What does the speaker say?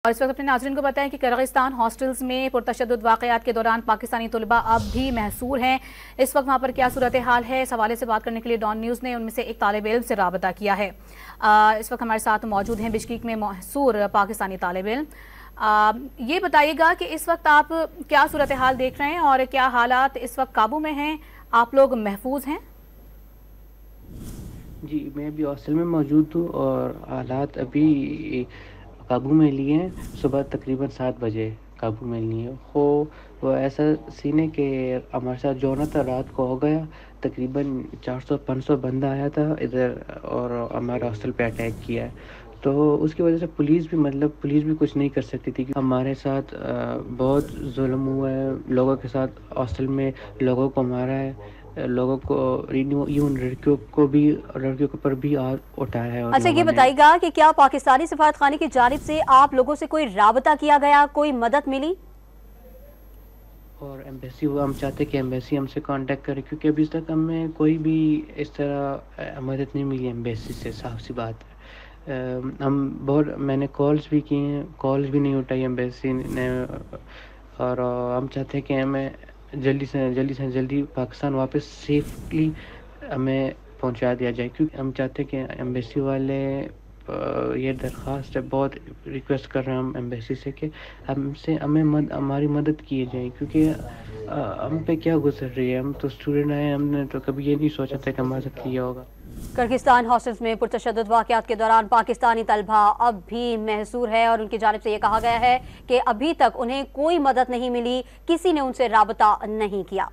اور اس وقت اپنے ناظرین کو بتائیں کہ کرغستان ہاسٹلز میں پرتشدد واقعات کے دوران پاکستانی طلبہ اب بھی محصور ہیں۔ اس وقت وہاں پر کیا صورتحال ہے، اس حوالے سے بات کرنے کے لیے ڈان نیوز نے ان میں سے ایک طالب علم سے رابطہ کیا ہے۔ اس وقت ہمارے ساتھ موجود ہیں بشکیک میں محصور پاکستانی طالب علم۔ یہ بتائیے گا کہ اس وقت آپ کیا صورتحال دیکھ رہے ہیں اور کیا حالات اس وقت قابو میں ہیں، آپ لوگ محفوظ ہیں؟ جی میں بھی ہاسٹل میں موجود ہوں اور حالات ابھی قابو میں لیے ہیں۔ صبح تقریباً 7 بجے قابو میں لیے وہ ایسا سین ہے کہ ہمارے ساتھ جو ہونا تھا رات کو ہو گیا۔ تقریباً 400-500 بندہ آیا تھا ادھر اور ہمارے ہاسٹل پہ اٹیک کیا ہے، تو اس کی وجہ سے پولیس بھی کچھ نہیں کر سکتی تھی۔ ہمارے ساتھ بہت ظلم ہوا ہے، لوگوں کے ساتھ ہاسٹل میں لوگوں کو مارا ہے، لوگوں کو لڑکیوں کے اوپر بھی اٹھایا ہے۔ اچھا یہ بتائیے گا کہ کیا پاکستانی سفارت خانے کی جانب سے آپ لوگوں سے کوئی رابطہ کیا گیا، کوئی مدد ملی؟ اور ایمبیسی ہم چاہتے کہ ایمبیسی ہم سے کانٹیکٹ کرے، کیونکہ ابھی تک ہمیں کوئی بھی اس طرح مدد نہیں ملی ایمبیسی سے، صاف سی بات ہے۔ میں نے کالز بھی کی ہیں، کالز بھی نہیں اٹھائی ایمبیسی نے، اور ہم چاہتے ہیں کہ ہمیں جلدی سے جلدی پاکستان واپس سیفلی ہمیں پہنچا دیا جائے، کیونکہ ہم چاہتے ہیں کہ ایمبیسی والے یہ درخواست ہے، بہت ریکویسٹ کر رہے ہیں ہم ایمبیسی سے کہ ہماری مدد کی جائے، کیونکہ ہم پہ کیا گزر رہی ہے۔ ہم تو اسٹوڈنٹ ہیں، ہم نے تو کبھی یہ نہیں سوچا تھا کہ ہمارے ساتھ کیا ہوگا۔ کرغستان ہاسٹلز میں پرتشدد واقعات کے دوران پاکستانی طلبہ اب بھی محصور ہے اور ان کی جانب سے یہ کہا گیا ہے کہ ابھی تک انہیں کوئی مدد نہیں ملی، کسی نے ان سے رابطہ نہیں کیا۔